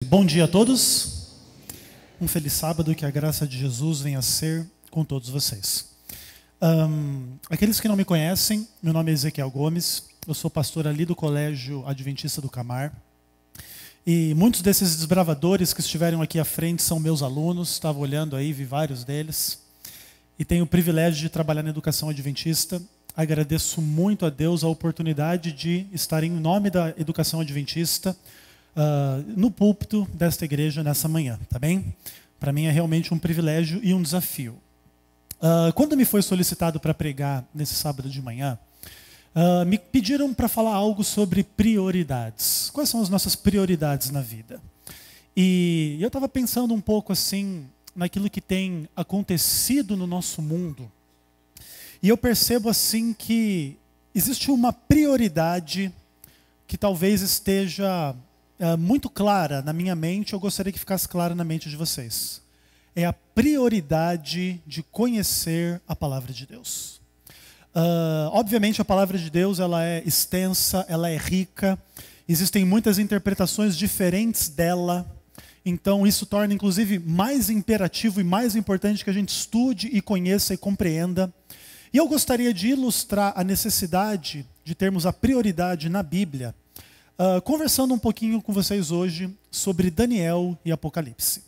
Bom dia a todos, um feliz sábado, que a graça de Jesus venha a ser com todos vocês. Aqueles que não me conhecem, meu nome é Ezequiel Gomes, eu sou pastor ali do Colégio Adventista do Camar. E muitos desses desbravadores que estiveram aqui à frente são meus alunos, estava olhando aí, vi vários deles. E tenho o privilégio de trabalhar na educação adventista. Agradeço muito a Deus a oportunidade de estar em nome da educação adventista, no púlpito desta igreja nessa manhã, tá bem? Para mim é realmente um privilégio e um desafio. Quando me foi solicitado para pregar nesse sábado de manhã, me pediram para falar algo sobre prioridades. Quais são as nossas prioridades na vida? E eu estava pensando um pouco assim naquilo que tem acontecido no nosso mundo. E eu percebo assim que existe uma prioridade que talvez esteja muito clara na minha mente. Eu gostaria que ficasse clara na mente de vocês. É a prioridade de conhecer a palavra de Deus. Obviamente a palavra de Deus ela é extensa, ela é rica, existem muitas interpretações diferentes dela, então isso torna inclusive mais imperativo e mais importante que a gente estude e conheça e compreenda. E eu gostaria de ilustrar a necessidade de termos a prioridade na Bíblia, conversando um pouquinho com vocês hoje sobre Daniel e Apocalipse.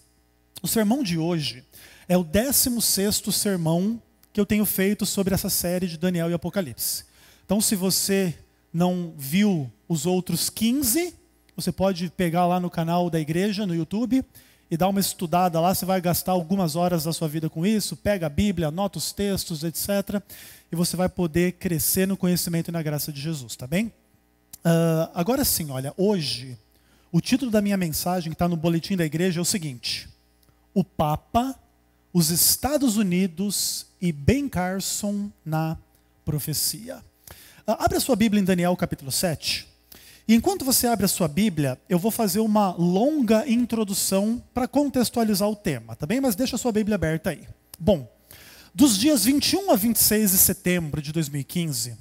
O sermão de hoje é o 16º sermão que eu tenho feito sobre essa série de Daniel e Apocalipse. Então, se você não viu os outros 15, você pode pegar lá no canal da igreja, no YouTube, e dar uma estudada lá. Você vai gastar algumas horas da sua vida com isso, pega a Bíblia, anota os textos, etc. E você vai poder crescer no conhecimento e na graça de Jesus, tá bem? Agora sim, olha, hoje, o título da minha mensagem, que está no boletim da igreja, é o seguinte: o Papa, os Estados Unidos e Ben Carson na profecia. Abre a sua Bíblia em Daniel capítulo 7. E enquanto você abre a sua Bíblia, eu vou fazer uma longa introdução para contextualizar o tema, tá bem? Mas deixa a sua Bíblia aberta aí. Bom, dos dias 21 a 26 de setembro de 2015,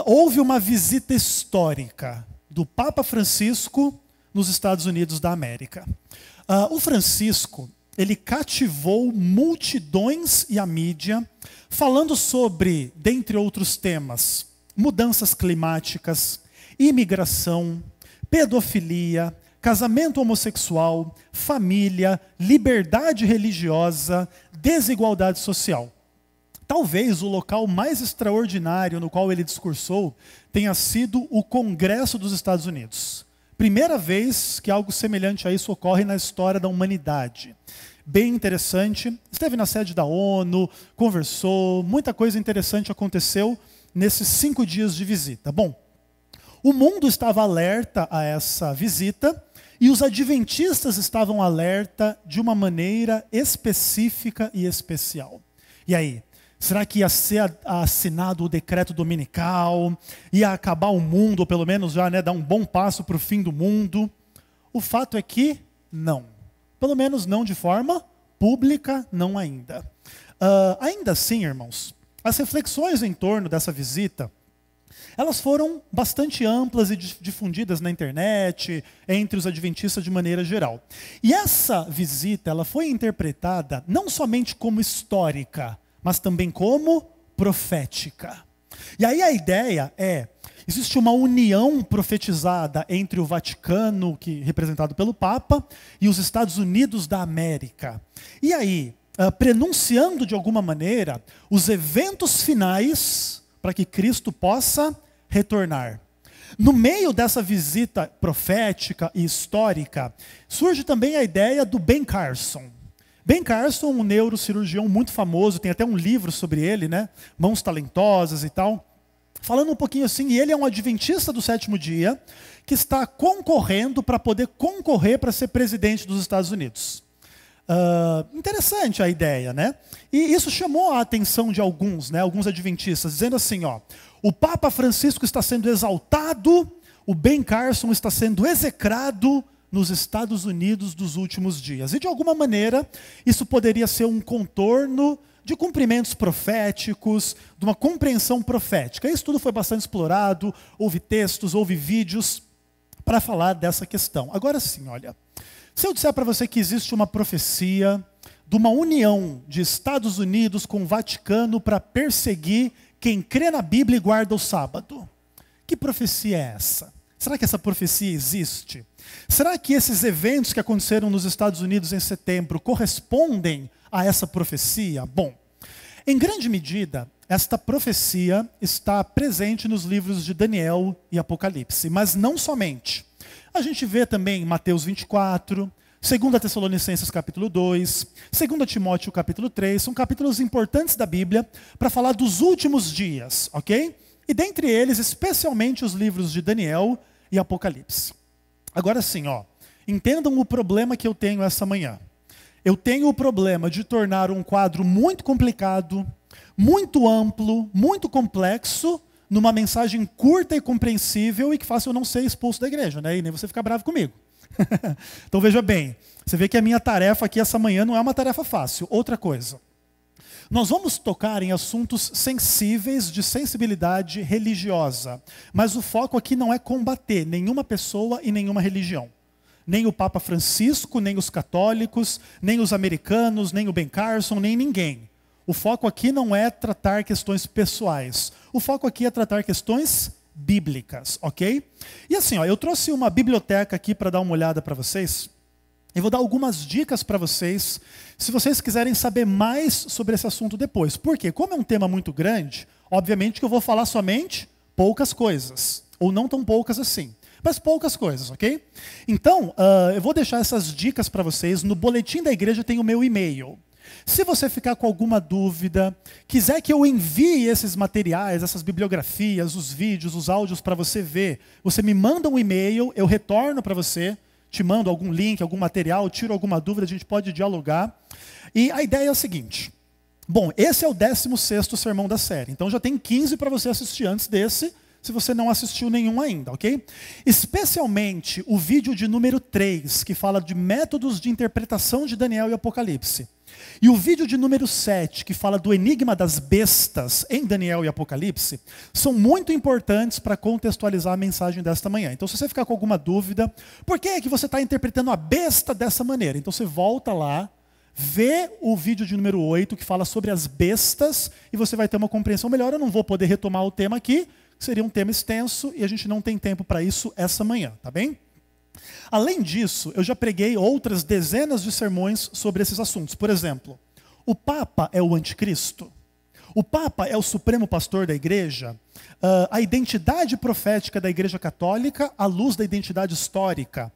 houve uma visita histórica do Papa Francisco nos Estados Unidos da América. O Francisco, ele cativou multidões e a mídia, falando sobre, dentre outros temas, mudanças climáticas, imigração, pedofilia, casamento homossexual, família, liberdade religiosa, desigualdade social. Talvez o local mais extraordinário no qual ele discursou tenha sido o Congresso dos Estados Unidos. Primeira vez que algo semelhante a isso ocorre na história da humanidade. Bem interessante. Esteve na sede da ONU, conversou, muita coisa interessante aconteceu nesses 5 dias de visita. Bom, o mundo estava alerta a essa visita e os adventistas estavam alerta de uma maneira específica e especial. E aí? Será que ia ser assinado o decreto dominical? Ia acabar o mundo, ou pelo menos já dar um bom passo para o fim do mundo? O fato é que não. Pelo menos não de forma pública, não ainda. Ainda assim, irmãos, as reflexões em torno dessa visita, elas foram bastante amplas e difundidas na internet, entre os adventistas de maneira geral. E essa visita, ela foi interpretada não somente como histórica, mas também como profética. E aí a ideia é, existe uma união profetizada entre o Vaticano, que representado pelo Papa, e os Estados Unidos da América. E aí, prenunciando de alguma maneira os eventos finais para que Cristo possa retornar. No meio dessa visita profética e histórica, surge também a ideia do Ben Carson. Ben Carson, um neurocirurgião muito famoso, tem até um livro sobre ele, né? Mãos Talentosas e tal. Falando um pouquinho assim, e ele é um adventista do 7º dia, que está concorrendo para poder concorrer para ser presidente dos Estados Unidos. Interessante a ideia, né? E isso chamou a atenção de alguns, né? Alguns adventistas, dizendo assim, ó, o Papa Francisco está sendo exaltado, o Ben Carson está sendo execrado nos Estados Unidos dos últimos dias. E de alguma maneira, isso poderia ser um contorno de cumprimentos proféticos, de uma compreensão profética. Isso tudo foi bastante explorado, houve textos, houve vídeos para falar dessa questão. Agora sim, olha, Se eu disser para você que existe uma profecia de uma união de Estados Unidos com o Vaticano para perseguir quem crê na Bíblia e guarda o sábado, que profecia é essa? Será que essa profecia existe? Será que esses eventos que aconteceram nos Estados Unidos em setembro correspondem a essa profecia? Bom, em grande medida, esta profecia está presente nos livros de Daniel e Apocalipse, mas não somente. A gente vê também em Mateus 24, 2 Tessalonicenses capítulo 2, 2 Timóteo capítulo 3, são capítulos importantes da Bíblia para falar dos últimos dias, ok? E dentre eles, especialmente os livros de Daniel e Apocalipse. Agora sim, entendam o problema que eu tenho essa manhã. Eu tenho o problema de tornar um quadro muito complicado, muito amplo, muito complexo, numa mensagem curta e compreensível e que faça eu não ser expulso da igreja, né? E nem você ficar bravo comigo. Então veja bem, você vê que a minha tarefa aqui essa manhã não é uma tarefa fácil. Outra coisa, nós vamos tocar em assuntos sensíveis de sensibilidade religiosa, mas o foco aqui não é combater nenhuma pessoa e nenhuma religião. Nem o Papa Francisco, nem os católicos, nem os americanos, nem o Ben Carson, nem ninguém. O foco aqui não é tratar questões pessoais. O foco aqui é tratar questões bíblicas, ok? E assim, eu trouxe uma biblioteca aqui para dar uma olhada para vocês. Eu vou dar algumas dicas para vocês, se vocês quiserem saber mais sobre esse assunto depois. Por quê? Como é um tema muito grande, obviamente que eu vou falar somente poucas coisas. Ou não tão poucas assim. Mas poucas coisas, ok? Então, eu vou deixar essas dicas para vocês. No boletim da igreja tem o meu e-mail. Se você ficar com alguma dúvida, quiser que eu envie esses materiais, essas bibliografias, os vídeos, os áudios para você ver, você me manda um e-mail, eu retorno para você, te mando algum link, algum material, tiro alguma dúvida, a gente pode dialogar. E a ideia é a seguinte. Bom, esse é o 16º sermão da série, então já tem 15 para você assistir antes desse, se você não assistiu nenhum ainda, ok? Especialmente o vídeo de número 3, que fala de métodos de interpretação de Daniel e Apocalipse. E o vídeo de número 7, que fala do enigma das bestas em Daniel e Apocalipse, são muito importantes para contextualizar a mensagem desta manhã. Então, se você ficar com alguma dúvida, por que é que você está interpretando a besta dessa maneira? Então, você volta lá, vê o vídeo de número 8, que fala sobre as bestas, e você vai ter uma compreensão melhor. Eu não vou poder retomar o tema aqui, seria um tema extenso, e a gente não tem tempo para isso essa manhã, tá bem? Além disso, eu já preguei outras dezenas de sermões sobre esses assuntos. Por exemplo, o Papa é o anticristo? O Papa é o supremo pastor da igreja? A identidade profética da igreja católica à luz da identidade histórica?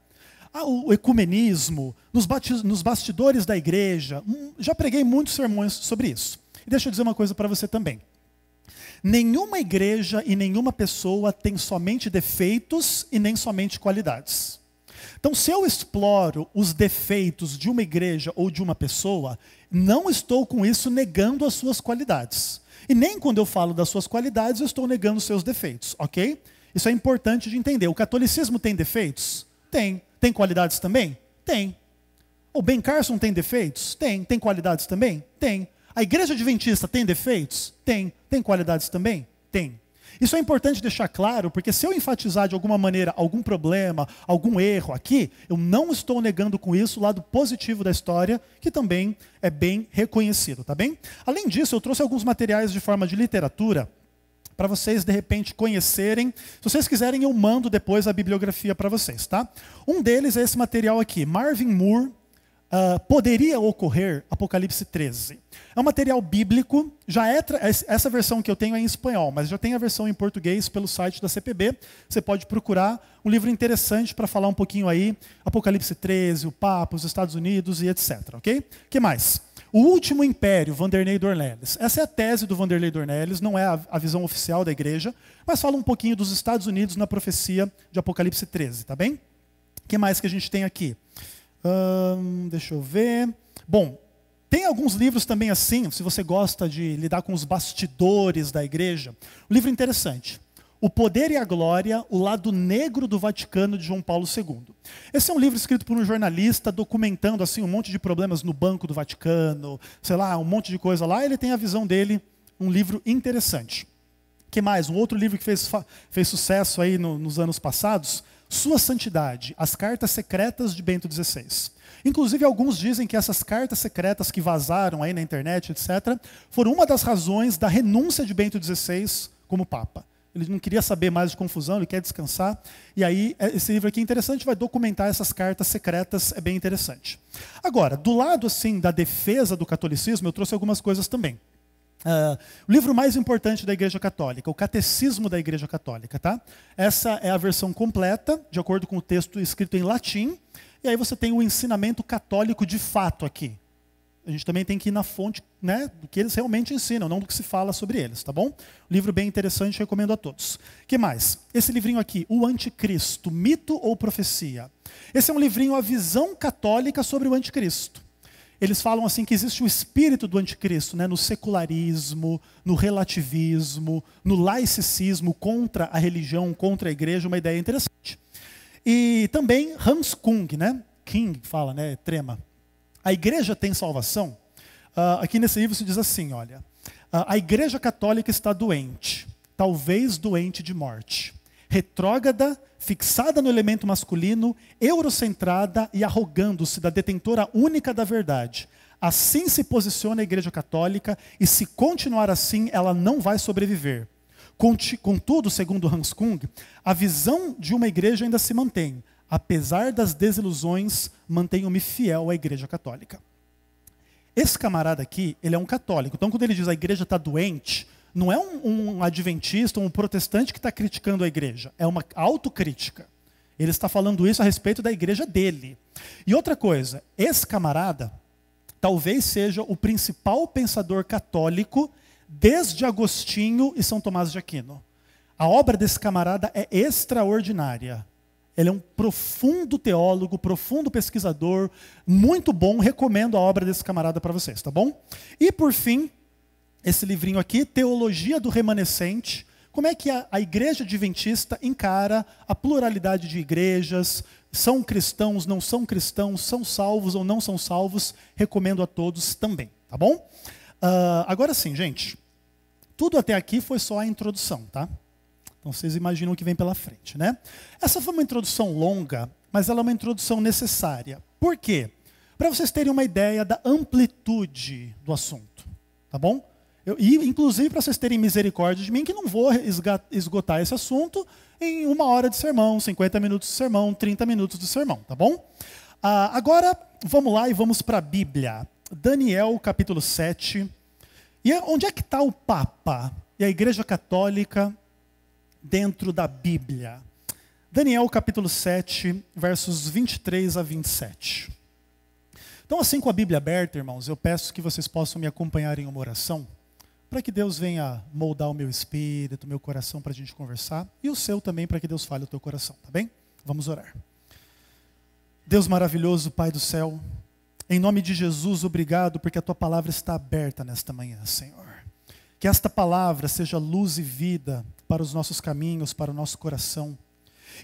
O ecumenismo, nos bastidores da igreja? Já preguei muitos sermões sobre isso. E deixa eu dizer uma coisa para você também. Nenhuma igreja e nenhuma pessoa tem somente defeitos e nem somente qualidades. Então, se eu exploro os defeitos de uma igreja ou de uma pessoa, não estou com isso negando as suas qualidades. E nem quando eu falo das suas qualidades, eu estou negando os seus defeitos, ok? Isso é importante de entender. O catolicismo tem defeitos? Tem. Tem qualidades também? Tem. O Ben Carson tem defeitos? Tem. Tem qualidades também? Tem. A igreja adventista tem defeitos? Tem. Tem qualidades também? Tem. Isso é importante deixar claro, porque se eu enfatizar de alguma maneira algum problema, algum erro aqui, eu não estou negando com isso o lado positivo da história, que também é bem reconhecido, tá bem? Além disso, eu trouxe alguns materiais de forma de literatura, para vocês, de repente, conhecerem. Se vocês quiserem, eu mando depois a bibliografia para vocês, tá? Um deles é esse material aqui, Marvin Moore, Poderia Ocorrer, Apocalipse 13. É um material bíblico, essa versão que eu tenho é em espanhol, mas já tem a versão em português pelo site da CPB. Você pode procurar um livro interessante para falar um pouquinho aí, Apocalipse 13, o Papa, os Estados Unidos e etc. Ok? O que mais? O Último Império, Vanderlei Dornelles. Essa é a tese do Vanderlei Dornelles, não é a visão oficial da igreja, mas fala um pouquinho dos Estados Unidos na profecia de Apocalipse 13, tá bem? O que mais que a gente tem aqui? Deixa eu ver. Bom, tem alguns livros também assim, se você gosta de lidar com os bastidores da igreja. Um livro interessante. O Poder e a Glória, o Lado Negro do Vaticano, de João Paulo II. Esse é um livro escrito por um jornalista documentando assim, um monte de problemas no Banco do Vaticano, sei lá, um monte de coisa lá. Ele tem a visão dele, um livro interessante. O que mais? Um outro livro que fez sucesso aí nos anos passados, Sua Santidade, as cartas secretas de Bento XVI. Inclusive, alguns dizem que essas cartas secretas que vazaram aí na internet, etc., foram uma das razões da renúncia de Bento XVI como Papa. Ele não queria saber mais de confusão, ele quer descansar. E aí, esse livro aqui é interessante, vai documentar essas cartas secretas, é bem interessante. Agora, do lado assim da defesa do catolicismo, eu trouxe algumas coisas também. O livro mais importante da Igreja Católica, o Catecismo da Igreja Católica, tá? Essa é a versão completa, de acordo com o texto escrito em latim. E aí você tem o ensinamento católico de fato aqui. A gente também tem que ir na fonte, né, do que eles realmente ensinam, não do que se fala sobre eles, tá bom? Livro bem interessante, recomendo a todos. O que mais? Esse livrinho aqui, O Anticristo, Mito ou Profecia? Esse é um livrinho, a visão católica sobre o anticristo. Eles falam assim que existe o espírito do anticristo, né, no secularismo, no relativismo, no laicismo, contra a religião, contra a igreja, uma ideia interessante. E também Hans Kung, né? King fala, né? Trema. A igreja tem salvação? Aqui nesse livro se diz assim, olha. A igreja católica está doente, talvez doente de morte. Retrógrada, fixada no elemento masculino, eurocentrada e arrogando-se da detentora única da verdade. Assim se posiciona a igreja católica e se continuar assim, ela não vai sobreviver. Contudo, segundo Hans Kung, a visão de uma igreja ainda se mantém. Apesar das desilusões, mantenho-me fiel à Igreja Católica. Esse camarada aqui, ele é um católico. Então, quando ele diz a igreja está doente, não é um adventista, um protestante que está criticando a igreja. É uma autocrítica. Ele está falando isso a respeito da igreja dele. E outra coisa, esse camarada talvez seja o principal pensador católico desde Agostinho e São Tomás de Aquino. A obra desse camarada é extraordinária. Ele é um profundo teólogo, profundo pesquisador, muito bom. Recomendo a obra desse camarada para vocês, tá bom? E por fim, esse livrinho aqui, Teologia do Remanescente. Como é que a igreja adventista encara a pluralidade de igrejas? São cristãos, não são cristãos? São salvos ou não são salvos? Recomendo a todos também, tá bom? Agora sim, gente. Tudo até aqui foi só a introdução, tá? Então vocês imaginam o que vem pela frente, né? Essa foi uma introdução longa, mas ela é uma introdução necessária. Por quê? Para vocês terem uma ideia da amplitude do assunto, tá bom? E inclusive para vocês terem misericórdia de mim, que não vou esgotar esse assunto em 1 hora de sermão, 50 minutos de sermão, 30 minutos de sermão, tá bom? Agora vamos lá e vamos para a Bíblia. Daniel capítulo 7. E onde é que está o Papa e a Igreja Católica dentro da Bíblia? Daniel capítulo 7, versos 23 a 27. Então, assim, com a Bíblia aberta, irmãos, eu peço que vocês possam me acompanhar em uma oração, para que Deus venha moldar o meu espírito, o meu coração, para a gente conversar, e o seu também, para que Deus fale o teu coração, tá bem? Vamos orar. Deus maravilhoso, Pai do céu, em nome de Jesus, obrigado, porque a tua palavra está aberta nesta manhã, Senhor. Que esta palavra seja luz e vida para os nossos caminhos, para o nosso coração.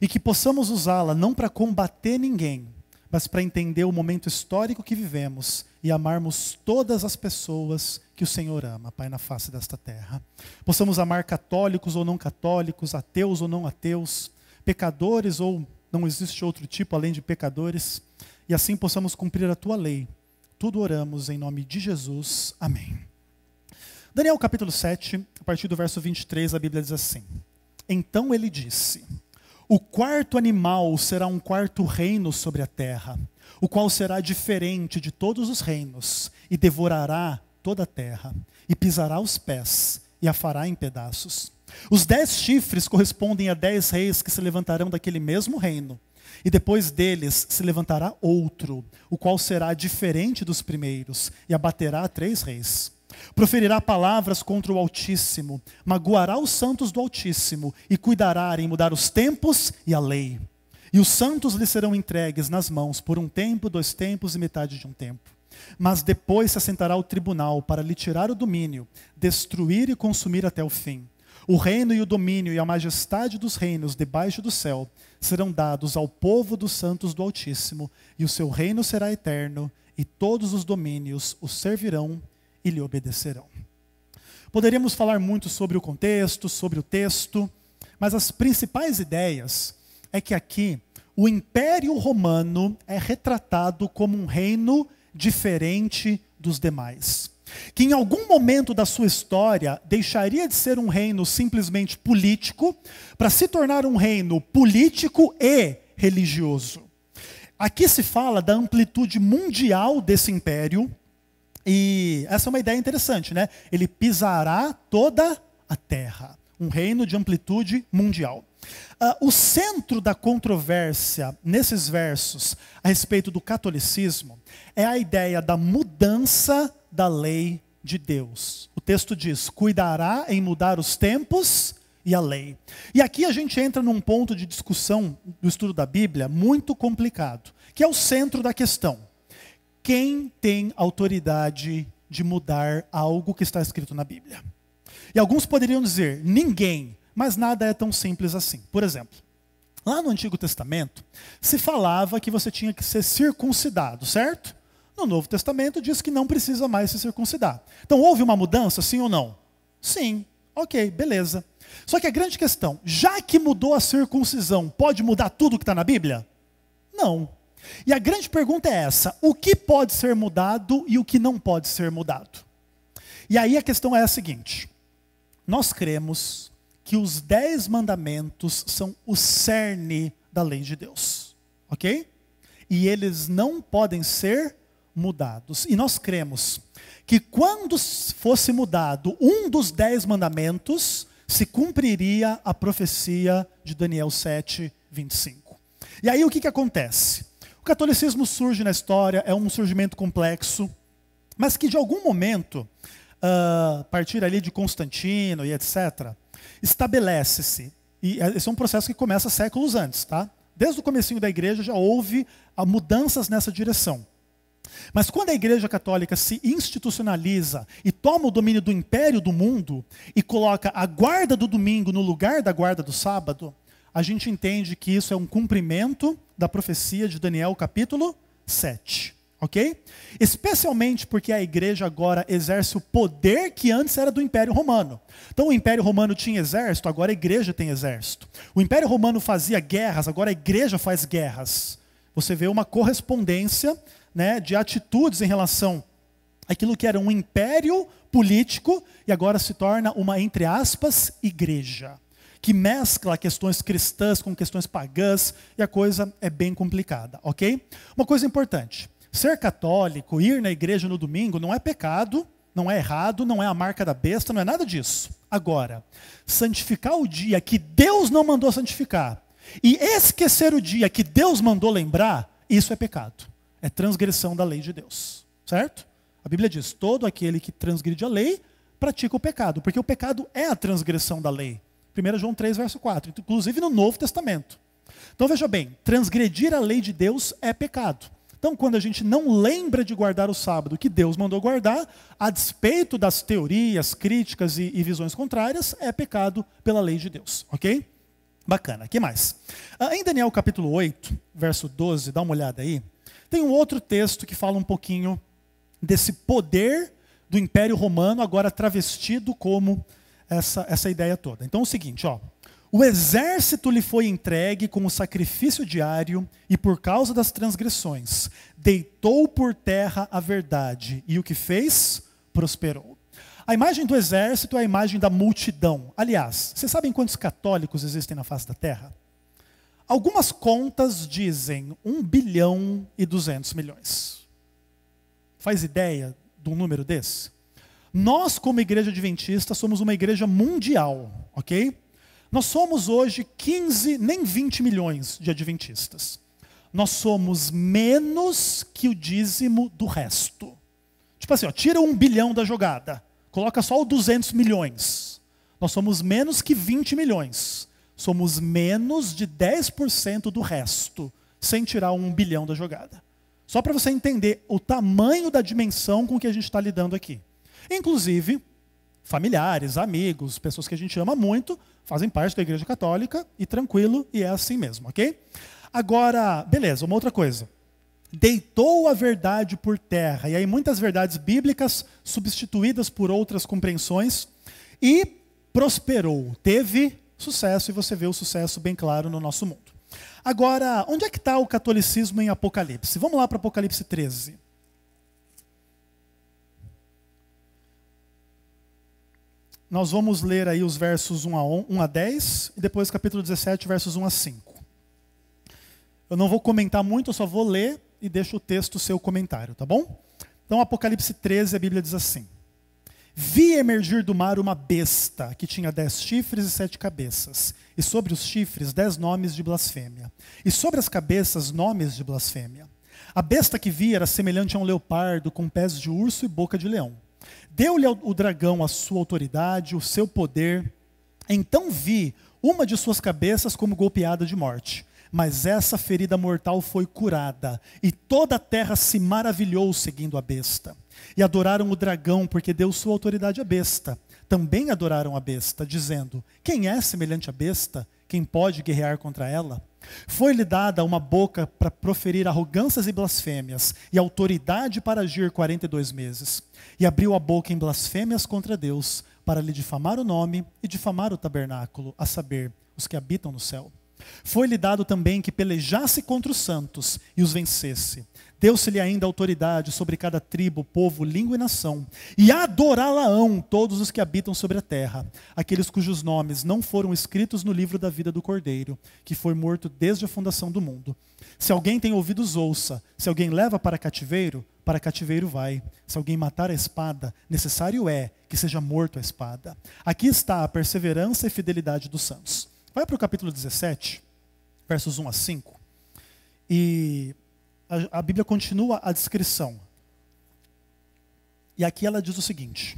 E que possamos usá-la não para combater ninguém, mas para entender o momento histórico que vivemos e amarmos todas as pessoas que o Senhor ama, Pai, na face desta terra. Possamos amar católicos ou não católicos, ateus ou não ateus, pecadores ou não existe outro tipo além de pecadores, e assim possamos cumprir a tua lei. Tudo oramos em nome de Jesus. Amém. Daniel capítulo 7, a partir do verso 23, a Bíblia diz assim: Então ele disse: O quarto animal será um quarto reino sobre a terra, o qual será diferente de todos os reinos, e devorará toda a terra, e pisará os pés, e a fará em pedaços. Os 10 chifres correspondem a 10 reis que se levantarão daquele mesmo reino, e depois deles se levantará outro, o qual será diferente dos primeiros, e abaterá 3 reis. Proferirá palavras contra o Altíssimo, magoará os santos do Altíssimo, e cuidará em mudar os tempos e a lei. E os santos lhe serão entregues nas mãos por 1 tempo, 2 tempos e metade de 1 tempo. Mas depois se assentará o tribunal para lhe tirar o domínio, destruir e consumir até o fim. O reino e o domínio e a majestade dos reinos debaixo do céu serão dados ao povo dos santos do Altíssimo, e o seu reino será eterno, e todos os domínios o servirão e lhe obedecerão. Poderíamos falar muito sobre o contexto, sobre o texto, mas as principais ideias é que aqui o Império Romano é retratado como um reino diferente dos demais. Que em algum momento da sua história deixaria de ser um reino simplesmente político para se tornar um reino político e religioso. Aqui se fala da amplitude mundial desse império, e essa é uma ideia interessante, né? Ele pisará toda a terra. Um reino de amplitude mundial. O centro da controvérsia nesses versos a respeito do catolicismo é a ideia da mudança da lei de Deus. O texto diz: cuidará em mudar os tempos e a lei. E aqui a gente entra num ponto de discussão do estudo da Bíblia muito complicado, que é o centro da questão. Quem tem autoridade de mudar algo que está escrito na Bíblia? E alguns poderiam dizer, ninguém, mas nada é tão simples assim. Por exemplo, lá no Antigo Testamento, se falava que você tinha que ser circuncidado, certo? No Novo Testamento diz que não precisa mais se circuncidar. Então houve uma mudança, sim ou não? Sim, ok, beleza. Só que a grande questão, já que mudou a circuncisão, pode mudar tudo que está na Bíblia? Não. E a grande pergunta é essa: o que pode ser mudado e o que não pode ser mudado? E aí a questão é a seguinte: nós cremos que os 10 mandamentos são o cerne da lei de Deus, ok? E eles não podem ser mudados. E nós cremos que quando fosse mudado um dos 10 mandamentos, se cumpriria a profecia de Daniel 7:25. E aí o que acontece? O catolicismo surge na história, é um surgimento complexo, mas que de algum momento, a partir ali de Constantino e etc., estabelece-se, e esse é um processo que começa séculos antes, tá? Desde o comecinho da igreja já houve mudanças nessa direção. Mas quando a Igreja Católica se institucionaliza e toma o domínio do império do mundo e coloca a guarda do domingo no lugar da guarda do sábado, a gente entende que isso é um cumprimento da profecia de Daniel capítulo 7. Ok? Especialmente porque a igreja agora exerce o poder que antes era do Império Romano. Então o Império Romano tinha exército, agora a igreja tem exército. O Império Romano fazia guerras, agora a igreja faz guerras. Você vê uma correspondência, né, de atitudes em relação àquilo que era um império político e agora se torna uma, entre aspas, igreja, que mescla questões cristãs com questões pagãs, e a coisa é bem complicada, ok? Uma coisa importante: ser católico, ir na igreja no domingo, não é pecado, não é errado, não é a marca da besta, não é nada disso. Agora, santificar o dia que Deus não mandou santificar e esquecer o dia que Deus mandou lembrar, isso é pecado. É transgressão da lei de Deus, certo? A Bíblia diz: todo aquele que transgride a lei pratica o pecado, porque o pecado é a transgressão da lei. 1 João 3, verso 4, inclusive no Novo Testamento. Então veja bem, transgredir a lei de Deus é pecado. Então quando a gente não lembra de guardar o sábado que Deus mandou guardar, a despeito das teorias, críticas e visões contrárias, é pecado pela lei de Deus, ok? Bacana, o que mais? Em Daniel capítulo 8, verso 12, dá uma olhada aí, tem um outro texto que fala um pouquinho desse poder do Império Romano, agora travestido como essa ideia toda. Então é o seguinte, ó: o exército lhe foi entregue com o sacrifício diário e por causa das transgressões deitou por terra a verdade e o que fez? Prosperou. A imagem do exército é a imagem da multidão. Aliás, vocês sabem quantos católicos existem na face da terra? Algumas contas dizem 1,2 bilhão. Faz ideia de um número desse? Nós, como igreja adventista, somos uma igreja mundial, ok? Nós somos hoje 15, nem 20 milhões de adventistas. Nós somos menos que o dízimo do resto. Tipo assim, ó, tira 1 bilhão da jogada, coloca só o 200 milhões. Nós somos menos que 20 milhões. Somos menos de 10% do resto, sem tirar 1 bilhão da jogada. Só para você entender o tamanho da dimensão com que a gente está lidando aqui. Inclusive, familiares, amigos, pessoas que a gente ama muito, fazem parte da Igreja Católica, e tranquilo, e é assim mesmo, ok? Agora, beleza, uma outra coisa. Deitou a verdade por terra, e aí muitas verdades bíblicas substituídas por outras compreensões, e prosperou, teve sucesso, e você vê o sucesso bem claro no nosso mundo. Agora, onde é que está o catolicismo em Apocalipse? Vamos lá para Apocalipse 13. Nós vamos ler aí os versos 1 a 10 e depois capítulo 17, versos 1 a 5. Eu não vou comentar muito, eu só vou ler e deixo o texto seu comentário, tá bom? Então, Apocalipse 13, a Bíblia diz assim: Vi emergir do mar uma besta que tinha 10 chifres e 7 cabeças, e sobre os chifres 10 nomes de blasfêmia, e sobre as cabeças nomes de blasfêmia. A besta que vi era semelhante a um leopardo, com pés de urso e boca de leão. Deu-lhe o dragão a sua autoridade, o seu poder. Então vi uma de suas cabeças como golpeada de morte. Mas essa ferida mortal foi curada, e toda a terra se maravilhou seguindo a besta. E adoraram o dragão, porque deu sua autoridade à besta. Também adoraram a besta, dizendo: Quem é semelhante à besta? Quem pode guerrear contra ela? Foi-lhe dada uma boca para proferir arrogâncias e blasfêmias, e autoridade para agir 42 meses. E abriu a boca em blasfêmias contra Deus, para lhe difamar o nome e difamar o tabernáculo, a saber, os que habitam no céu. Foi-lhe dado também que pelejasse contra os santos e os vencesse. Deu-se-lhe ainda autoridade sobre cada tribo, povo, língua e nação. E adorá-la-ão todos os que habitam sobre a terra, aqueles cujos nomes não foram escritos no livro da vida do Cordeiro, que foi morto desde a fundação do mundo. Se alguém tem ouvidos, ouça. Se alguém leva para cativeiro vai. Se alguém matar a espada, necessário é que seja morto a espada. Aqui está a perseverança e fidelidade dos santos. Vai para o capítulo 17, versos 1 a 5, e a Bíblia continua a descrição. E aqui ela diz o seguinte: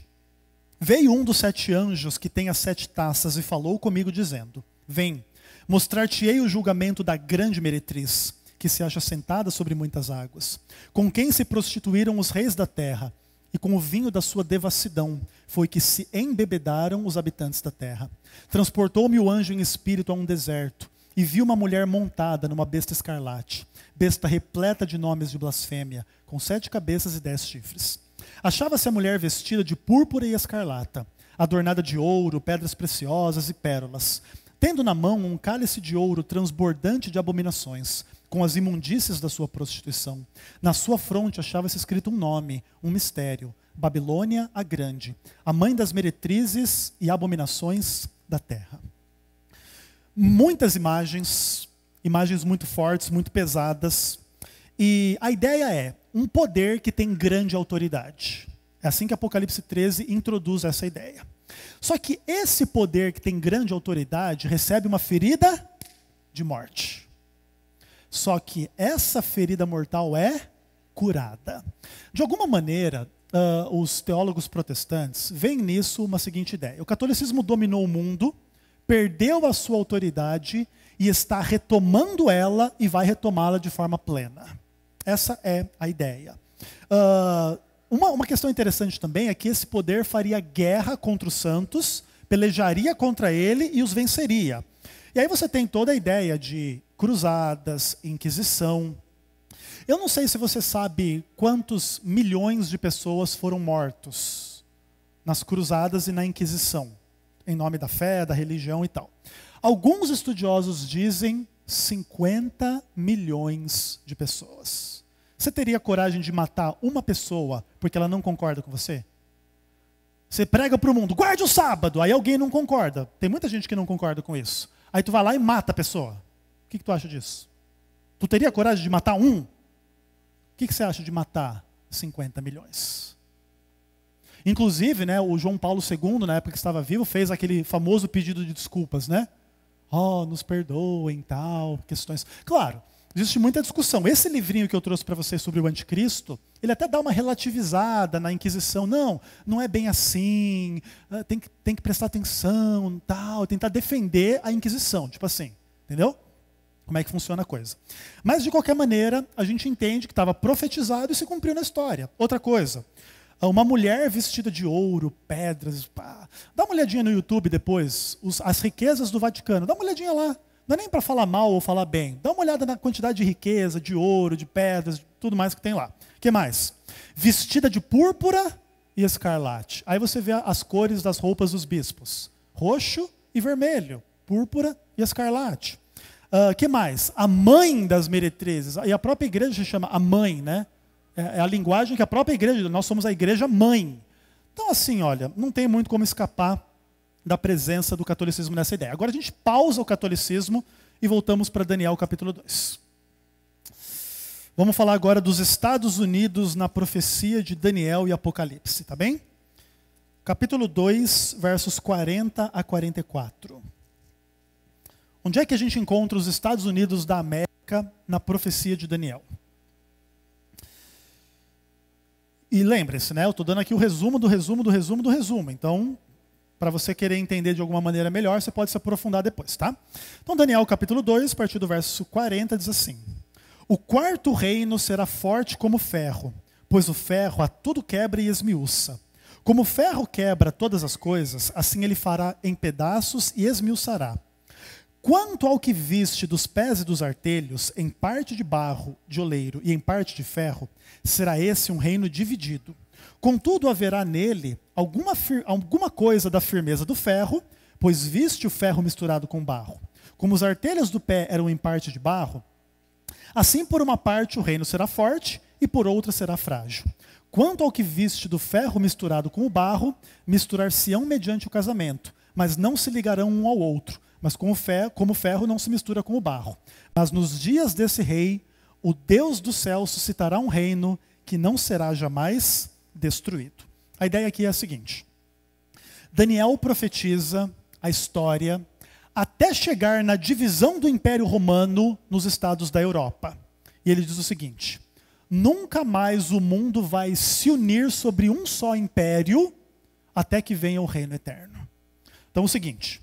Veio um dos 7 anjos que tem as 7 taças e falou comigo dizendo: Vem, mostrar-te-ei o julgamento da grande meretriz, que se acha sentada sobre muitas águas, com quem se prostituíram os reis da terra, e com o vinho da sua devassidão foi que se embebedaram os habitantes da terra. Transportou-me o anjo em espírito a um deserto, e vi uma mulher montada numa besta escarlate, besta repleta de nomes de blasfêmia, com 7 cabeças e 10 chifres. Achava-se a mulher vestida de púrpura e escarlata, adornada de ouro, pedras preciosas e pérolas, tendo na mão um cálice de ouro transbordante de abominações, com as imundícias da sua prostituição. Na sua fronte achava-se escrito um nome, um mistério: Babilônia a Grande, a mãe das meretrizes e abominações da terra. Muitas imagens muito fortes, muito pesadas. E a ideia é um poder que tem grande autoridade. É assim que Apocalipse 13 introduz essa ideia. Só que esse poder que tem grande autoridade recebe uma ferida de morte. Só que essa ferida mortal é curada. De alguma maneira, os teólogos protestantes veem nisso uma seguinte ideia: o catolicismo dominou o mundo, perdeu a sua autoridade e está retomando ela e vai retomá-la de forma plena. Essa é a ideia. Uma questão interessante também é que esse poder faria guerra contra os santos, pelejaria contra ele e os venceria. E aí você tem toda a ideia de cruzadas, inquisição. Eu não sei se você sabe quantos milhões de pessoas foram mortos nas cruzadas e na inquisição, em nome da fé, da religião e tal. Alguns estudiosos dizem 50 milhões de pessoas. Você teria coragem de matar uma pessoa porque ela não concorda com você? Você prega para o mundo: guarde o sábado, aí alguém não concorda. Tem muita gente que não concorda com isso. Aí tu vai lá e mata a pessoa. O que tu acha disso? Tu teria coragem de matar um? O que você acha de matar 50 milhões? Inclusive, né, o João Paulo II, na época que estava vivo, fez aquele famoso pedido de desculpas, né? Nos perdoem, tal, questões. Claro, existe muita discussão. Esse livrinho que eu trouxe para vocês sobre o anticristo, ele até dá uma relativizada na Inquisição. Não é bem assim, tem que prestar atenção, tal, tentar defender a Inquisição, tipo assim, entendeu? Como é que funciona a coisa. Mas, de qualquer maneira, a gente entende que estava profetizado e se cumpriu na história. Outra coisa, uma mulher vestida de ouro, pedras, pá. Dá uma olhadinha no YouTube depois, as riquezas do Vaticano, dá uma olhadinha lá. Não é nem para falar mal ou falar bem. Dá uma olhada na quantidade de riqueza, de ouro, de pedras, de tudo mais que tem lá. O que mais? Vestida de púrpura e escarlate. Aí você vê as cores das roupas dos bispos: roxo e vermelho, púrpura e escarlate. Que mais? A mãe das meretrizes. E a própria igreja se chama a mãe, né? É a linguagem que a própria igreja, nós somos a igreja mãe. Então assim, olha, não tem muito como escapar da presença do catolicismo nessa ideia. Agora a gente pausa o catolicismo e voltamos para Daniel capítulo 2. Vamos falar agora dos Estados Unidos na profecia de Daniel e Apocalipse, tá bem? Capítulo 2, versos 40 a 44. Onde é que a gente encontra os Estados Unidos da América na profecia de Daniel? E lembre-se, né? Eu estou dando aqui o resumo do resumo do resumo do resumo. Então, para você querer entender de alguma maneira melhor, você pode se aprofundar depois, tá? Então, Daniel capítulo 2, a partir do verso 40, diz assim: O quarto reino será forte como ferro, pois o ferro a tudo quebra e esmiuça. Como o ferro quebra todas as coisas, assim ele fará em pedaços e esmiuçará. Quanto ao que viste dos pés e dos artelhos, em parte de barro, de oleiro e em parte de ferro, será esse um reino dividido. Contudo, haverá nele alguma coisa da firmeza do ferro, pois viste o ferro misturado com barro. Como os artelhos do pé eram em parte de barro, assim por uma parte o reino será forte e por outra será frágil. Quanto ao que viste do ferro misturado com o barro, misturar-se-ão mediante o casamento, mas não se ligarão um ao outro. Mas como o ferro não se mistura com o barro. Mas nos dias desse rei, o Deus do céu suscitará um reino que não será jamais destruído. A ideia aqui é a seguinte: Daniel profetiza a história até chegar na divisão do Império Romano nos estados da Europa. E ele diz o seguinte: nunca mais o mundo vai se unir sobre um só império até que venha o reino eterno. Então é o seguinte: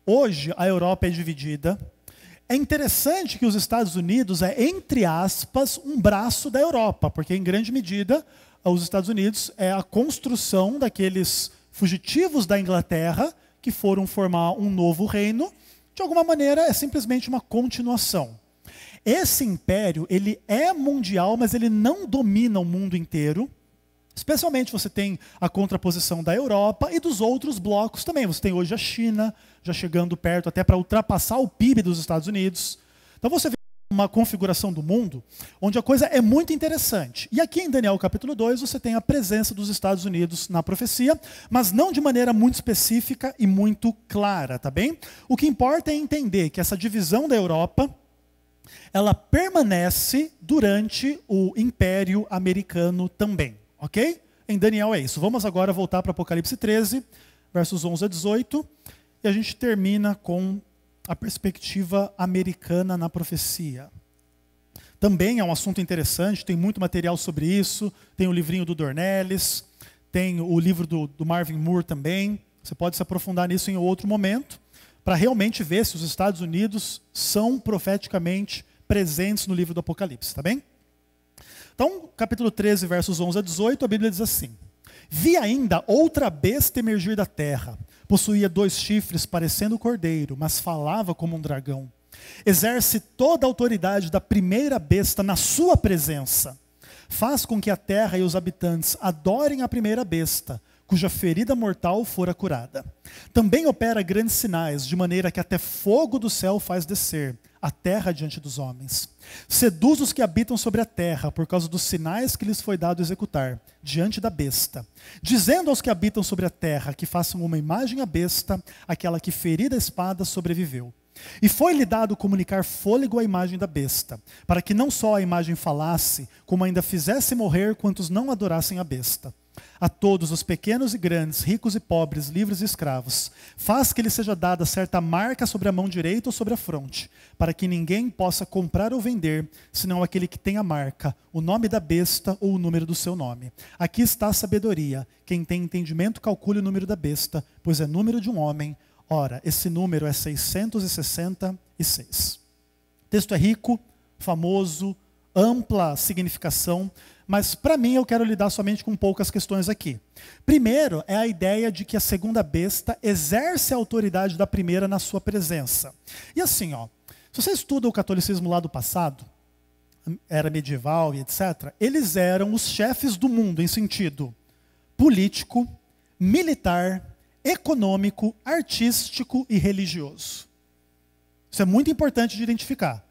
hoje a Europa é dividida. É interessante que os Estados Unidos é, entre aspas, um braço da Europa, porque em grande medida os Estados Unidos é a construção daqueles fugitivos da Inglaterra que foram formar um novo reino. De alguma maneira é simplesmente uma continuação. Esse império, ele é mundial, mas ele não domina o mundo inteiro. Especialmente você tem a contraposição da Europa e dos outros blocos também. Você tem hoje a China, já chegando perto até para ultrapassar o PIB dos Estados Unidos. Então você vê uma configuração do mundo onde a coisa é muito interessante. E aqui em Daniel capítulo 2 você tem a presença dos Estados Unidos na profecia, mas não de maneira muito específica e muito clara, tá bem? O que importa é entender que essa divisão da Europa, ela permanece durante o Império Americano também. Ok? Em Daniel é isso. Vamos agora voltar para Apocalipse 13, versos 11 a 18, e a gente termina com a perspectiva americana na profecia. Também é um assunto interessante, tem muito material sobre isso, tem o livrinho do Dornelles, tem o livro do Marvin Moore também. Você pode se aprofundar nisso em outro momento, para realmente ver se os Estados Unidos são profeticamente presentes no livro do Apocalipse, tá bem? Então, capítulo 13, versos 11 a 18, a Bíblia diz assim: Vi ainda outra besta emergir da terra. Possuía 2 chifres, parecendo cordeiro, mas falava como um dragão. Exerce toda a autoridade da primeira besta na sua presença. Faz com que a terra e os habitantes adorem a primeira besta, cuja ferida mortal fora curada. Também opera grandes sinais, de maneira que até fogo do céu faz descer a terra diante dos homens. Seduz os que habitam sobre a terra, por causa dos sinais que lhes foi dado executar, diante da besta. Dizendo aos que habitam sobre a terra que façam uma imagem à besta, aquela que ferida a espada sobreviveu. E foi-lhe dado comunicar fôlego à imagem da besta, para que não só a imagem falasse, como ainda fizesse morrer quantos não adorassem a besta. A todos, os pequenos e grandes, ricos e pobres, livres e escravos, faz que lhe seja dada certa marca sobre a mão direita ou sobre a fronte, para que ninguém possa comprar ou vender, senão aquele que tem a marca, o nome da besta ou o número do seu nome. Aqui está a sabedoria. Quem tem entendimento, calcule o número da besta, pois é número de um homem. Ora, esse número é 666. O texto é rico, famoso, ampla significação, mas para mim eu quero lidar somente com poucas questões aqui. Primeiro é a ideia de que a segunda besta exerce a autoridade da primeira na sua presença. E assim, se você estuda o catolicismo lá do passado, era medieval e etc., eles eram os chefes do mundo em sentido político, militar, econômico, artístico e religioso. Isso é muito importante de identificar.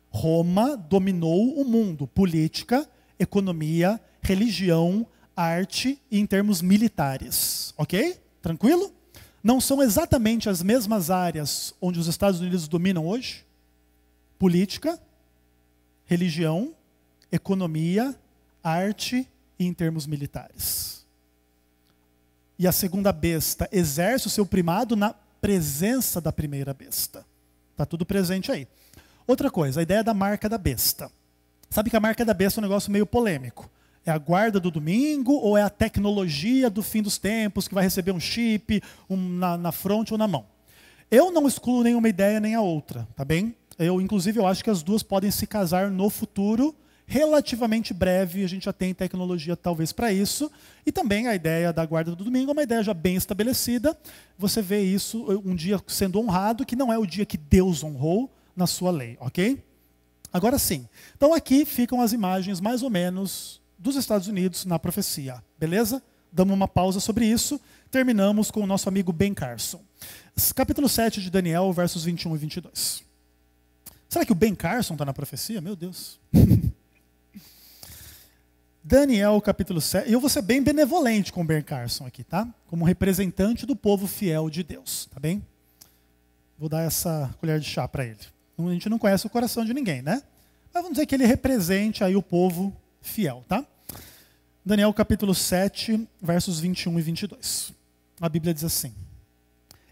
Roma dominou o mundo, política, economia, religião, arte e em termos militares. Ok? Tranquilo? Não são exatamente as mesmas áreas onde os Estados Unidos dominam hoje? Política, religião, economia, arte e em termos militares. E a segunda besta exerce o seu primado na presença da primeira besta. Está tudo presente aí. Outra coisa, a ideia da marca da besta. Sabe que a marca da besta é um negócio meio polêmico. É a guarda do domingo ou é a tecnologia do fim dos tempos que vai receber um chip na fronte ou na mão? Eu não excluo nenhuma ideia nem a outra, tá bem? Inclusive, eu acho que as duas podem se casar no futuro relativamente breve. A gente já tem tecnologia talvez para isso. E também a ideia da guarda do domingo é uma ideia já bem estabelecida. Você vê isso um dia sendo honrado, que não é o dia que Deus honrou na sua lei, ok? Agora sim. Então aqui ficam as imagens mais ou menos dos Estados Unidos na profecia, beleza? Damos uma pausa sobre isso. Terminamos com o nosso amigo Ben Carson. Capítulo 7 de Daniel, versos 21 e 22. Será que o Ben Carson está na profecia? Meu Deus. Daniel, capítulo 7. E eu vou ser bem benevolente com o Ben Carson aqui, tá? Como representante do povo fiel de Deus, tá bem? Vou dar essa colher de chá para ele. A gente não conhece o coração de ninguém, né? Mas vamos dizer que ele represente aí o povo fiel, tá? Daniel, capítulo 7, versos 21 e 22. A Bíblia diz assim: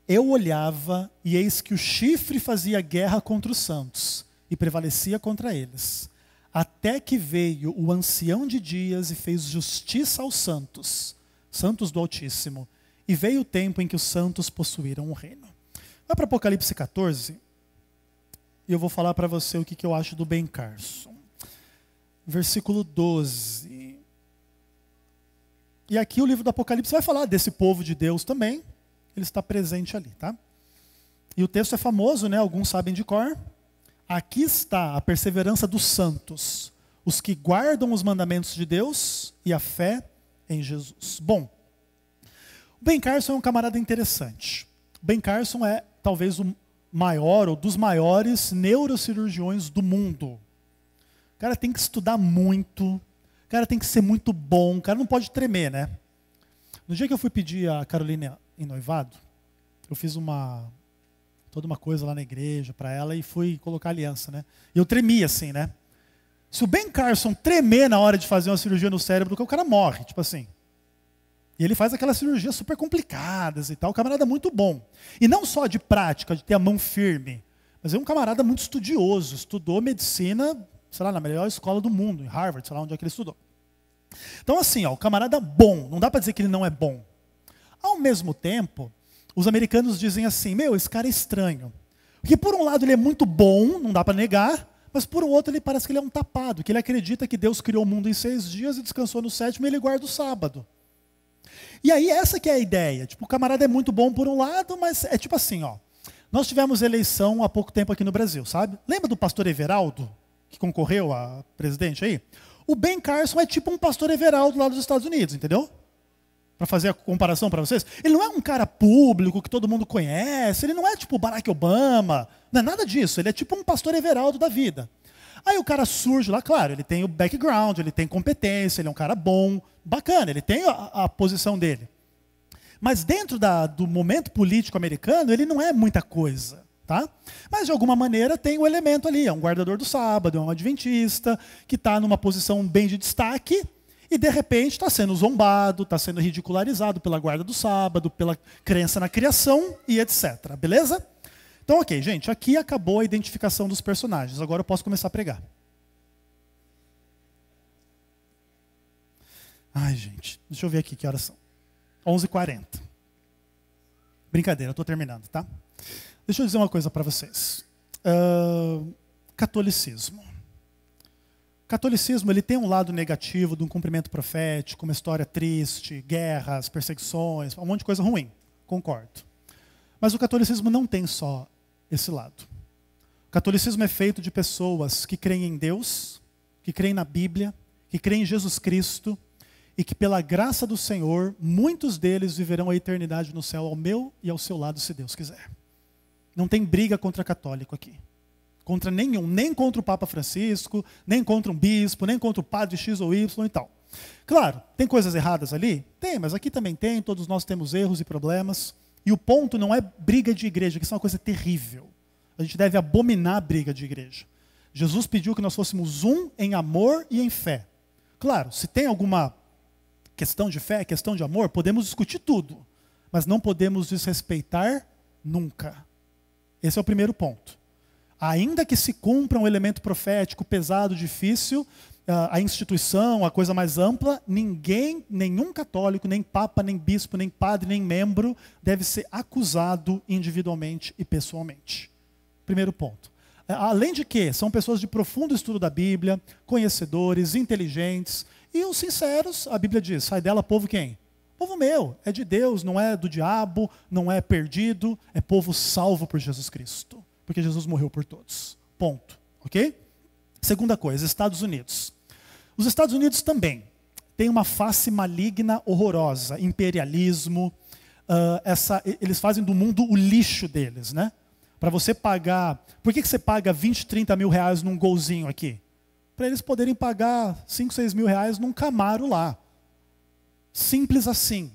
Eu olhava, e eis que o chifre fazia guerra contra os santos, e prevalecia contra eles. Até que veio o ancião de dias e fez justiça aos santos, santos do Altíssimo. E veio o tempo em que os santos possuíram o reino. Vai para Apocalipse 14, e eu vou falar para você o que eu acho do Ben Carson. Versículo 12. E aqui o livro do Apocalipse vai falar desse povo de Deus também. Ele está presente ali, tá? E o texto é famoso, né? Alguns sabem de cor. Aqui está a perseverança dos santos, os que guardam os mandamentos de Deus e a fé em Jesus. Bom, o Ben Carson é um camarada interessante. O Ben Carson é talvez o maior ou dos maiores neurocirurgiões do mundo. O cara tem que estudar muito, o cara tem que ser muito bom, o cara não pode tremer, né? No dia que eu fui pedir a Carolina em noivado, eu fiz toda uma coisa lá na igreja para ela e fui colocar aliança, né? E eu tremi assim, né? Se o Ben Carson tremer na hora de fazer uma cirurgia no cérebro, o cara morre, tipo assim. E ele faz aquelas cirurgias super complicadas e tal, um camarada muito bom. E não só de prática, de ter a mão firme, mas é um camarada muito estudioso, estudou medicina, sei lá, na melhor escola do mundo, em Harvard, sei lá onde é que ele estudou. Então assim, ó, o camarada bom, não dá para dizer que ele não é bom. Ao mesmo tempo, os americanos dizem assim, esse cara é estranho. Porque por um lado ele é muito bom, não dá para negar, mas por outro ele parece que ele é um tapado, que ele acredita que Deus criou o mundo em 6 dias e descansou no 7º e ele guarda o sábado. E aí essa que é a ideia, tipo, o camarada é muito bom por um lado, mas é tipo assim, ó. Nós tivemos eleição há pouco tempo aqui no Brasil, sabe? Lembra do pastor Everaldo, que concorreu a presidente aí? O Ben Carson é tipo um pastor Everaldo lá dos Estados Unidos, entendeu? Para fazer a comparação para vocês. Ele não é um cara público que todo mundo conhece, ele não é tipo Barack Obama, não é nada disso, ele é tipo um pastor Everaldo da vida. Aí o cara surge lá, claro, ele tem o background, ele tem competência, ele é um cara bom, bacana, ele tem a posição dele. Mas dentro do momento político americano, ele não é muita coisa, tá? Mas de alguma maneira tem o elemento ali, é um guardador do sábado, é um adventista, que está numa posição bem de destaque, e de repente está sendo zombado, está sendo ridicularizado pela guarda do sábado, pela crença na criação e etc. Beleza? Então, ok, gente, aqui acabou a identificação dos personagens. Agora eu posso começar a pregar. Ai, gente, deixa eu ver aqui que horas são. 11h40. Brincadeira, eu estou terminando, tá? Deixa eu dizer uma coisa para vocês. Catolicismo. Catolicismo, ele tem um lado negativo de um cumprimento profético, uma história triste, guerras, perseguições, um monte de coisa ruim. Concordo. Mas o catolicismo não tem só esse lado. O catolicismo é feito de pessoas que creem em Deus, que creem na Bíblia, que creem em Jesus Cristo e que pela graça do Senhor, muitos deles viverão a eternidade no céu ao meu e ao seu lado, se Deus quiser. Não tem briga contra católico aqui. Contra nenhum, nem contra o Papa Francisco, nem contra um bispo, nem contra o padre X ou Y e tal. Claro, tem coisas erradas ali? Tem, mas aqui também tem, todos nós temos erros e problemas. E o ponto não é briga de igreja, que isso é uma coisa terrível. A gente deve abominar a briga de igreja. Jesus pediu que nós fôssemos um em amor e em fé. Claro, se tem alguma questão de fé, questão de amor, podemos discutir tudo, mas não podemos desrespeitar nunca. Esse é o primeiro ponto. Ainda que se cumpra um elemento profético pesado, difícil, a instituição, a coisa mais ampla, ninguém, nenhum católico, nem papa, nem bispo, nem padre, nem membro, deve ser acusado individualmente e pessoalmente. Primeiro ponto. Além de que são pessoas de profundo estudo da Bíblia, conhecedores, inteligentes, e os sinceros, a Bíblia diz, sai dela povo quem? Povo meu, é de Deus, não é do diabo, não é perdido, é povo salvo por Jesus Cristo. Porque Jesus morreu por todos. Ponto. Ok? Segunda coisa, Estados Unidos. Os Estados Unidos também têm uma face maligna horrorosa, imperialismo. Eles fazem do mundo o lixo deles, né? Para você pagar... Por que você paga 20, 30 mil reais num golzinho aqui? Para eles poderem pagar 5, 6 mil reais num Camaro lá. Simples assim.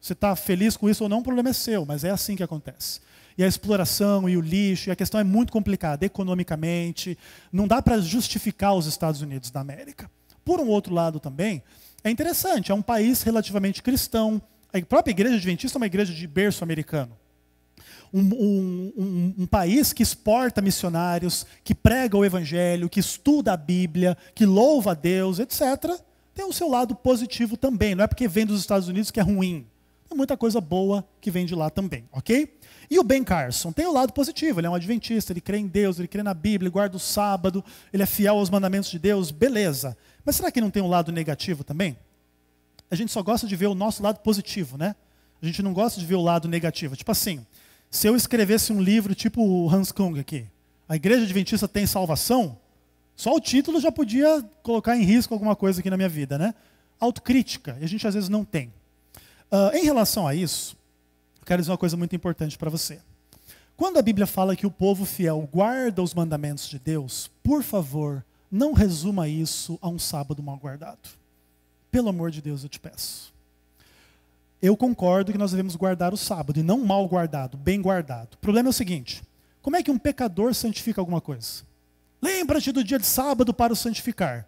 Você está feliz com isso ou não, o problema é seu, mas é assim que acontece. E a exploração e o lixo, e a questão é muito complicada economicamente, não dá para justificar os Estados Unidos da América. Por um outro lado também, é interessante, é um país relativamente cristão, a própria igreja adventista é uma igreja de berço americano. Um país que exporta missionários, que prega o evangelho, que estuda a Bíblia, que louva a Deus, etc., tem o seu lado positivo também, não é porque vem dos Estados Unidos que é ruim. Tem muita coisa boa que vem de lá também, ok? E o Ben Carson tem o lado positivo, ele é um adventista, ele crê em Deus, ele crê na Bíblia, ele guarda o sábado, ele é fiel aos mandamentos de Deus, beleza. Mas será que não tem um lado negativo também? A gente só gosta de ver o nosso lado positivo, né? A gente não gosta de ver o lado negativo. Tipo assim, se eu escrevesse um livro tipo o Hans Kung aqui, a igreja adventista tem salvação, só o título já podia colocar em risco alguma coisa aqui na minha vida, né? Autocrítica, e a gente às vezes não tem. Em relação a isso, eu quero dizer uma coisa muito importante para você. Quando a Bíblia fala que o povo fiel guarda os mandamentos de Deus, por favor, não resuma isso a um sábado mal guardado. Pelo amor de Deus, eu te peço. Eu concordo que nós devemos guardar o sábado, e não mal guardado, bem guardado. O problema é o seguinte, como é que um pecador santifica alguma coisa? Lembra-te do dia de sábado para o santificar.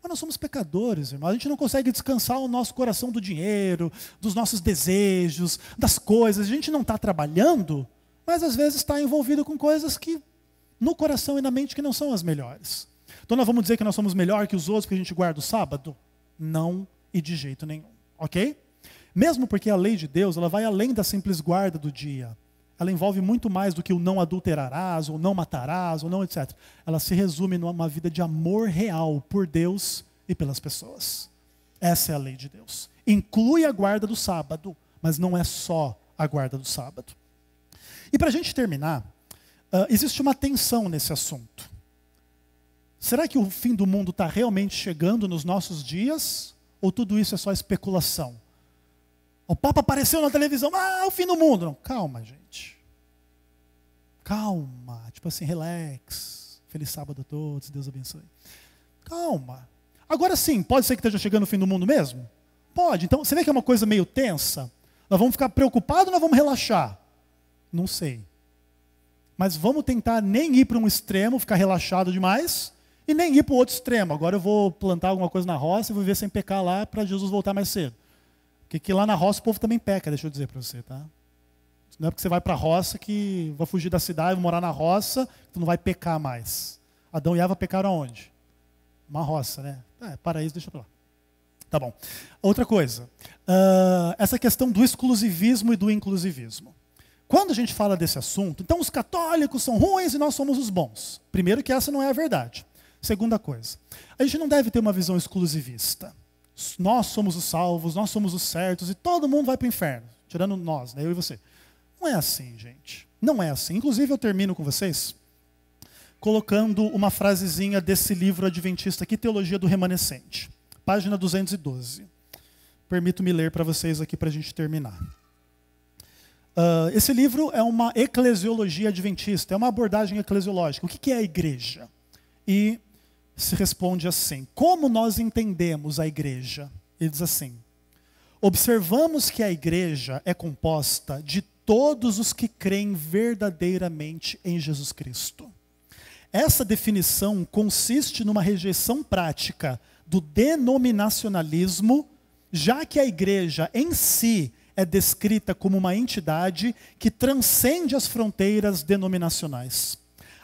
Mas nós somos pecadores, irmão. A gente não consegue descansar o nosso coração do dinheiro, dos nossos desejos, das coisas. A gente não está trabalhando, mas às vezes está envolvido com coisas que no coração e na mente que não são as melhores. Então nós vamos dizer que nós somos melhor que os outros porque a gente guarda o sábado? Não, e de jeito nenhum. Ok? Mesmo porque a lei de Deus, ela vai além da simples guarda do dia. Ela envolve muito mais do que o não adulterarás, ou não matarás, ou não etc. Ela se resume numa vida de amor real por Deus e pelas pessoas. Essa é a lei de Deus. Inclui a guarda do sábado, mas não é só a guarda do sábado. E para a gente terminar, existe uma tensão nesse assunto. Será que o fim do mundo está realmente chegando nos nossos dias? Ou tudo isso é só especulação? O Papa apareceu na televisão, o fim do mundo. Não, calma, gente. Calma. Tipo assim, relax. Feliz sábado a todos, Deus abençoe. Calma. Agora sim, pode ser que esteja chegando o fim do mundo mesmo? Pode. Então, você vê que é uma coisa meio tensa? Nós vamos ficar preocupados ou nós vamos relaxar? Não sei. Mas vamos tentar nem ir para um extremo, ficar relaxado demais, e nem ir para o outro extremo. Agora eu vou plantar alguma coisa na roça e vou viver sem pecar lá para Jesus voltar mais cedo. Porque lá na roça o povo também peca, deixa eu dizer para você, tá? Não é porque você vai para a roça que vai fugir da cidade, vai morar na roça, que tu não vai pecar mais. Adão e Eva pecaram aonde? Uma roça, né? Paraíso, deixa para lá. Tá bom. Outra coisa, essa questão do exclusivismo e do inclusivismo. Quando a gente fala desse assunto, então os católicos são ruins e nós somos os bons. Primeiro que essa não é a verdade. Segunda coisa, a gente não deve ter uma visão exclusivista. Nós somos os salvos, nós somos os certos e todo mundo vai para o inferno, tirando nós, né, eu e você. Não é assim, gente. Não é assim. Inclusive eu termino com vocês colocando uma frasezinha desse livro adventista aqui, Teologia do Remanescente. Página 212. Permito-me ler para vocês aqui para a gente terminar. Esse livro é uma eclesiologia adventista, é uma abordagem eclesiológica. O que é a igreja? E se responde assim: como nós entendemos a igreja? Ele diz assim: observamos que a igreja é composta de todos os que creem verdadeiramente em Jesus Cristo. Essa definição consiste numa rejeição prática do denominacionalismo, já que a igreja em si é descrita como uma entidade que transcende as fronteiras denominacionais.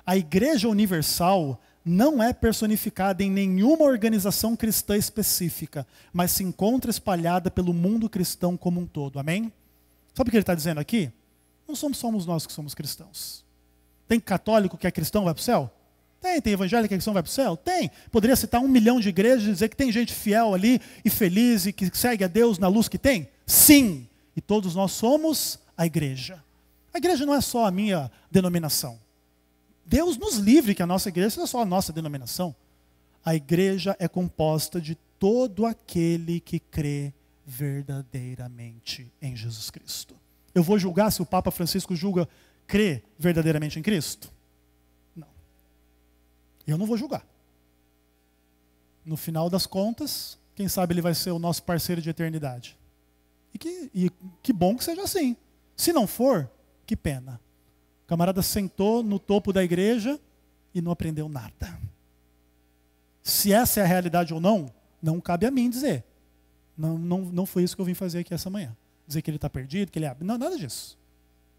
A Igreja Universal não é personificada em nenhuma organização cristã específica, mas se encontra espalhada pelo mundo cristão como um todo. Amém? Sabe o que ele está dizendo aqui? Não somos nós que somos cristãos. Tem católico que é cristão e vai para o céu? Tem evangélico que é cristão e vai para o céu? Tem. Poderia citar 1 milhão de igrejas e dizer que tem gente fiel ali e feliz e que segue a Deus na luz que tem? Sim. E todos nós somos a igreja. A igreja não é só a minha denominação. Deus nos livre que a nossa igreja seja só a nossa denominação. A igreja é composta de todo aquele que crê verdadeiramente em Jesus Cristo. Eu vou julgar se o Papa Francisco crê verdadeiramente em Cristo? Não. Eu não vou julgar. No final das contas, quem sabe ele vai ser o nosso parceiro de eternidade. E que bom que seja assim. Se não for, que pena. O camarada sentou no topo da igreja e não aprendeu nada. Se essa é a realidade ou não, não cabe a mim dizer. Não foi isso que eu vim fazer aqui essa manhã. Dizer que ele está perdido, que ele é... Não, nada disso.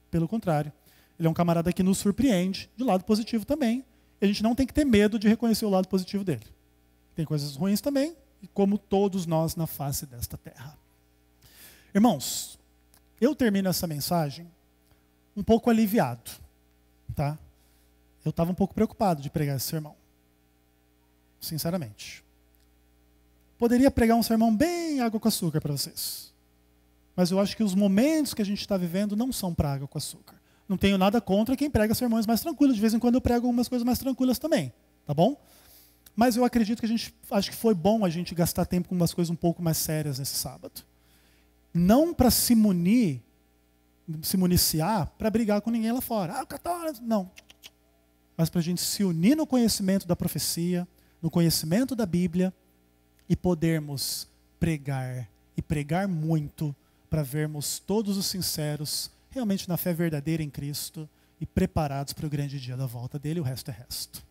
Pelo contrário. Ele é um camarada que nos surpreende, do lado positivo também. E a gente não tem que ter medo de reconhecer o lado positivo dele. Tem coisas ruins também, como todos nós na face desta terra. Irmãos, eu termino essa mensagem um pouco aliviado, tá? Eu estava um pouco preocupado de pregar esse sermão, sinceramente. Poderia pregar um sermão bem água com açúcar para vocês, mas eu acho que os momentos que a gente está vivendo não são para água com açúcar. Não tenho nada contra quem prega sermões mais tranquilos, de vez em quando eu prego algumas coisas mais tranquilas também, tá bom? Mas eu acredito que acho que foi bom a gente gastar tempo com umas coisas um pouco mais sérias nesse sábado. Não para se municiar, para brigar com ninguém lá fora. Ah, o católico, não. Mas para a gente se unir no conhecimento da profecia, no conhecimento da Bíblia, e podermos pregar, e pregar muito, para vermos todos os sinceros, realmente na fé verdadeira em Cristo, e preparados para o grande dia da volta dele, o resto é resto.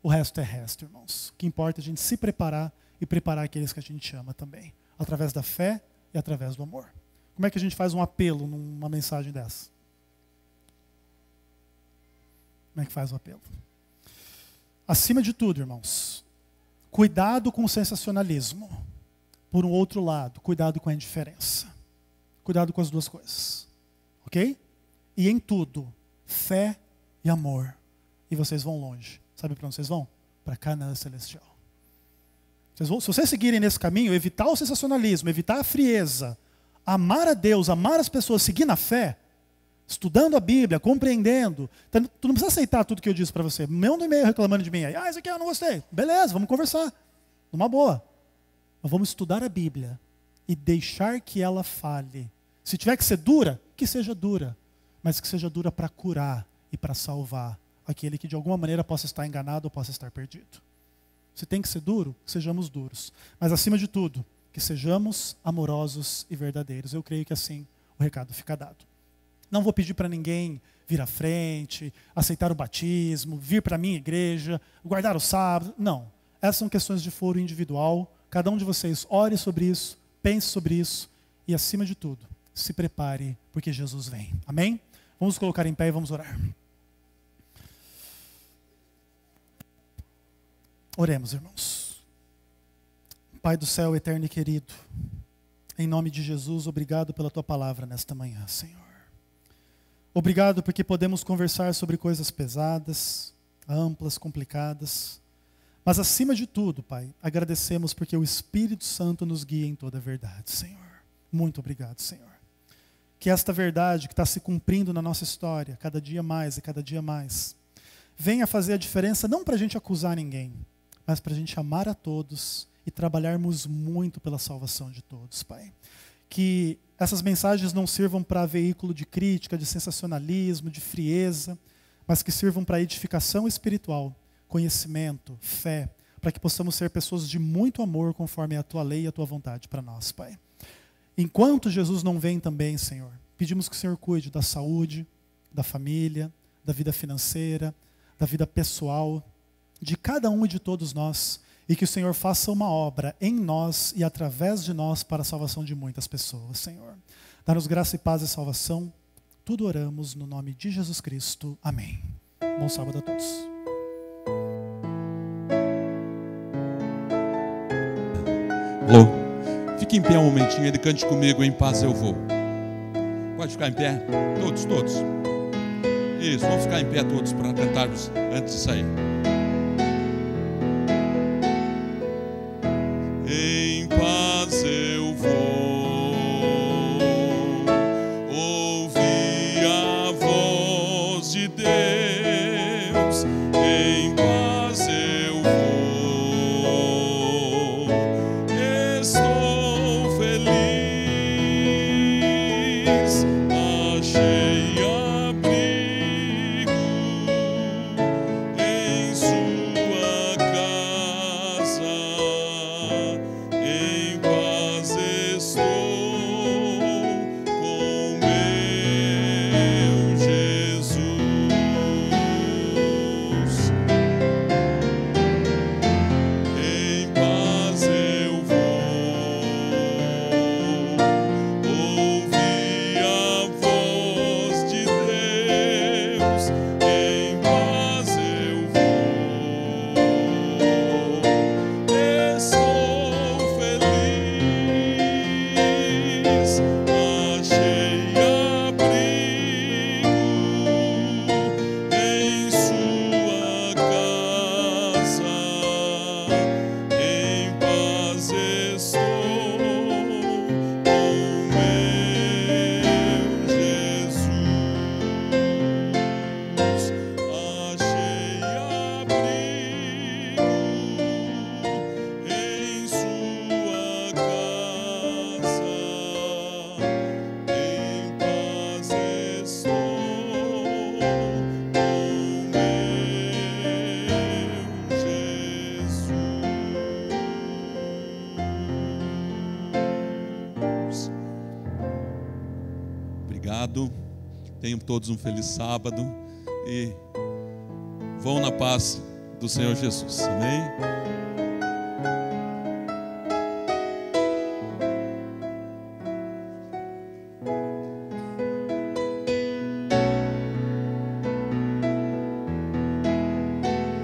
O resto é resto, irmãos. O que importa é a gente se preparar e preparar aqueles que a gente ama também, através da fé e através do amor. Como é que a gente faz um apelo numa mensagem dessa? Como é que faz o apelo? Acima de tudo, irmãos, cuidado com o sensacionalismo. Por um outro lado, cuidado com a indiferença. Cuidado com as duas coisas. Ok? E em tudo, fé e amor. E vocês vão longe. Sabe para onde vocês vão? Para Canaã Celestial. Se vocês seguirem nesse caminho, evitar o sensacionalismo, evitar a frieza, amar a Deus, amar as pessoas, seguir na fé, estudando a Bíblia, compreendendo. Tu não precisa aceitar tudo que eu disse para você. Manda um e-mail reclamando de mim. Isso aqui eu não gostei. Beleza, vamos conversar. Numa boa. Mas vamos estudar a Bíblia e deixar que ela fale. Se tiver que ser dura, que seja dura. Mas que seja dura para curar e para salvar aquele que de alguma maneira possa estar enganado ou possa estar perdido. Se tem que ser duro, sejamos duros. Mas acima de tudo, que sejamos amorosos e verdadeiros. Eu creio que assim o recado fica dado. Não vou pedir para ninguém vir à frente, aceitar o batismo, vir para a minha igreja, guardar o sábado. Não. Essas são questões de foro individual. Cada um de vocês ore sobre isso, pense sobre isso e, acima de tudo, se prepare, porque Jesus vem. Amém? Vamos colocar em pé e vamos orar. Oremos, irmãos. Pai do céu, eterno e querido, em nome de Jesus, obrigado pela tua palavra nesta manhã, Senhor. Obrigado porque podemos conversar sobre coisas pesadas, amplas, complicadas. Mas acima de tudo, Pai, agradecemos porque o Espírito Santo nos guia em toda a verdade, Senhor. Muito obrigado, Senhor. Que esta verdade que está se cumprindo na nossa história, cada dia mais e cada dia mais, venha fazer a diferença não para a gente acusar ninguém, mas para a gente amar a todos e trabalharmos muito pela salvação de todos, Pai. que essas mensagens não sirvam para veículo de crítica, de sensacionalismo, de frieza, mas que sirvam para edificação espiritual, conhecimento, fé, para que possamos ser pessoas de muito amor conforme a Tua lei e a Tua vontade para nós, Pai. Enquanto Jesus não vem também, Senhor, pedimos que o Senhor cuide da saúde, da família, da vida financeira, da vida pessoal, de cada um e de todos nós, e que o Senhor faça uma obra em nós e através de nós para a salvação de muitas pessoas, Senhor. Dá-nos graça e paz e salvação. Tudo oramos no nome de Jesus Cristo. Amém. Bom sábado a todos. Alô, fique em pé um momentinho, ele cante comigo, em paz eu vou. Pode ficar em pé, todos. Isso, vamos ficar em pé todos para cantarmos antes de sair. Em paz eu vou ouvir a voz de Deus. Em paz eu vou, estou feliz, achei abrigo em sua casa. Em paz estou com meu Jesus. Em paz eu vou ouvir a voz de Deus. Em paz eu vou, estou feliz, achei abrigo em sua casa. Em paz estou com meu Jesus. Achei abrigo em sua casa. Em paz estou com meu Jesus. Obrigado. Tenham todos um feliz sábado e vão na paz do Senhor Jesus. Amém?